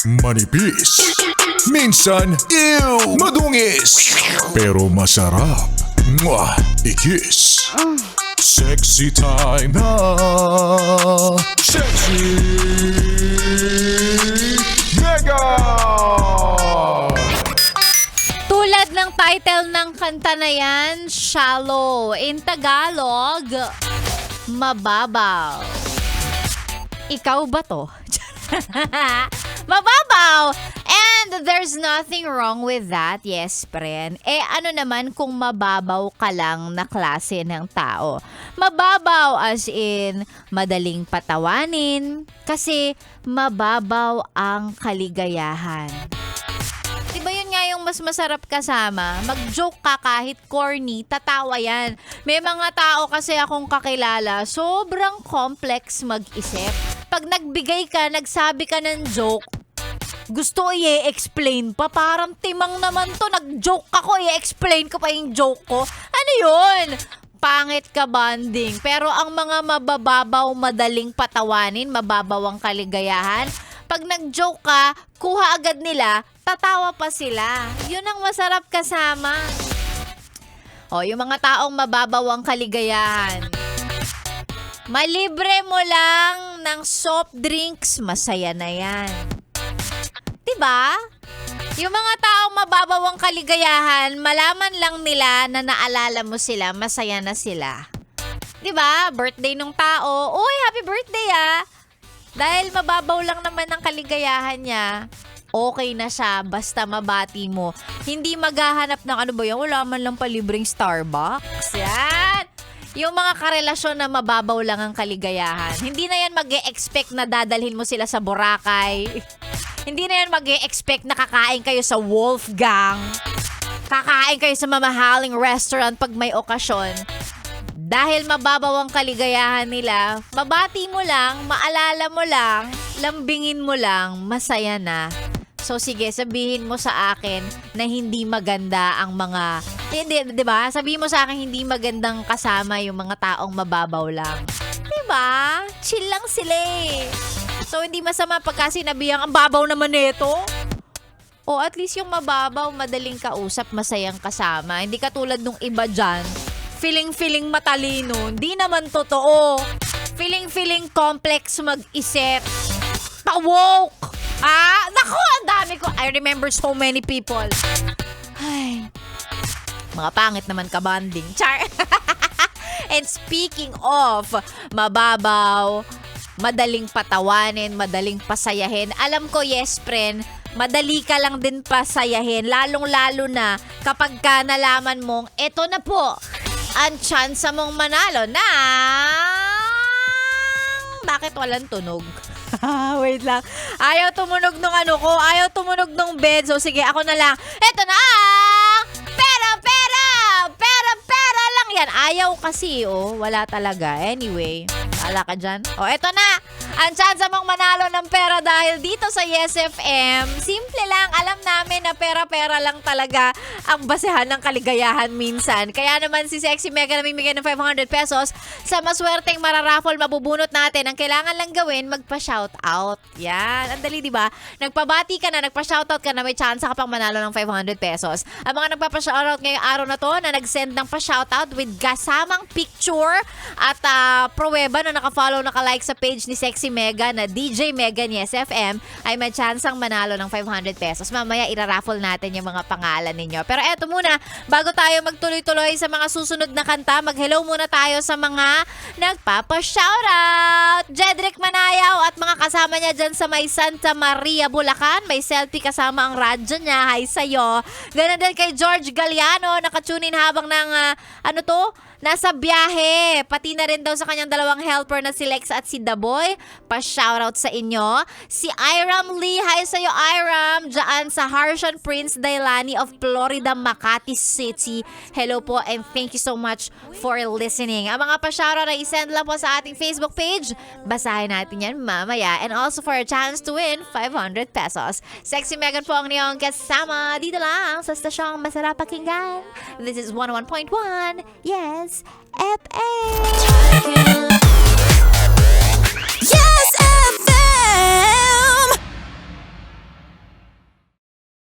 Manipis. Minsan, ew, madungis. Pero masarap. Mwah, ikis. Sexy time na. Sexy Mega! Tulad ng title ng kanta na yan, Shallow. In Tagalog, mababaw. Ikaw ba to? Mababaw! And there's nothing wrong with that, yes, friend. Ano naman kung mababaw ka lang na klase ng tao? Mababaw as in, madaling patawanin, kasi mababaw ang kaligayahan. Diba yun nga yung mas masarap kasama? Mag-joke ka kahit corny, tatawa yan. May mga tao kasi akong kakilala, sobrang complex mag-isip. Pag nagbigay ka, nagsabi ka ng joke, gusto i-explain pa. Parang timang naman to. Nag-joke ako, i-explain ko pa yung joke ko. Ano yun? Pangit ka banding. Pero ang mga mabababaw, madaling patawanin, mababaw ang kaligayahan. Pag nag-joke ka, kuha agad nila, tatawa pa sila. Yun ang masarap kasama. O, yung mga taong mababaw ang kaligayahan. Malibre mo lang ng soft drinks, masaya na yan. Diba? Yung mga taong mababaw ang kaligayahan, malaman lang nila na naalala mo sila, masaya na sila. Diba? Birthday nung tao, uy, happy birthday ah! Dahil mababaw lang naman ang kaligayahan niya, okay na siya, basta mabati mo. Hindi maghahanap ng ano ba yan, wala man lang palibreng Starbucks. Yan! Yung mga karelasyon na mababaw lang ang kaligayahan. Hindi na yan mag-e-expect na dadalhin mo sila sa Boracay. Hindi na yan mag-e-expect na kakain kayo sa Wolfgang. Kakain kayo sa mamahaling restaurant pag may okasyon. Dahil mababaw ang kaligayahan nila, mabati mo lang, maalala mo lang, lambingin mo lang, masaya na. So sige, sabihin mo sa akin na hindi maganda ang mga... Hindi, di ba? Sabihin mo sa akin hindi magandang kasama yung mga taong mababaw lang. Di ba? Chill lang sila eh. So hindi masama pagka sinabihang ang babaw naman nito. O at least yung mababaw, madaling kausap, masayang kasama. Hindi katulad nung iba dyan. Feeling matalino. Hindi naman totoo. Feeling complex mag-isip. Pa-woke. Naku, ang dami ko. I remember so many people. Ay, mga pangit naman ka-banding. Char. And speaking of mababaw, madaling patawanin, madaling pasayahin. Alam ko, yes, friend, madali ka lang din pasayahin. Lalong-lalo na kapag ka nalaman mong, eto na po, ang tsansa mong manalo na... Bakit walang tunog? Wait lang. Ayaw tumunog nung ano ko. Ayaw tumunog nung bed. So, sige, ako na lang. Eto na! Pera lang yan. Ayaw kasi, wala talaga. Anyway, wala ka dyan. Eto na! Ang chance mong manalo ng pera dahil dito sa Yes FM. Simple lang. Alam namin na pera-pera lang talaga ang basehan ng kaligayahan minsan. Kaya naman si Sexy Mega namimigay ng 500 pesos sa maswerteng mararaffle mabubunot natin. Ang kailangan lang gawin, magpa-shoutout. Yan. Ang dali, diba? Nagpabati ka na, nagpa-shoutout ka na, may chance ka pang manalo ng 500 pesos. Ang mga nagpapa-shoutout ngayong araw na to na nag-send ng pa-shoutout with kasamang picture at pruweba na naka-follow, naka-like sa page ni Sexy Mega na DJ Mega ni SFM ay may chansang manalo ng 500 pesos. Mamaya iraraffle natin yung mga pangalan ninyo. Pero eto muna, bago tayo magtuloy-tuloy sa mga susunod na kanta, mag-hello muna tayo sa mga nagpapa-shoutout. Jedrick Manayaw at mga kasama niya dyan sa may Santa Maria, Bulacan. May selfie kasama ang radyo niya. Hi sa'yo. Ganun din kay George Galliano, nakatunin habang ng nasa biyahe. Pati na rin daw sa kanyang dalawang helper na si Lex at si Daboy. Pa-shoutout sa inyo. Si Iram Lee. Hi sa'yo, Iram. Diyan sa Harshan Prince Dailani of Florida, Makati City. Hello po and thank you so much for listening. Ang mga pa-shoutout na isend lang po sa ating Facebook page. Basahin natin yan mamaya. And also for a chance to win 500 pesos. Sexy Megan po ang niyong kasama dito lang sa stasyong masarap pakinggan. This is 101.1. Yes, FM.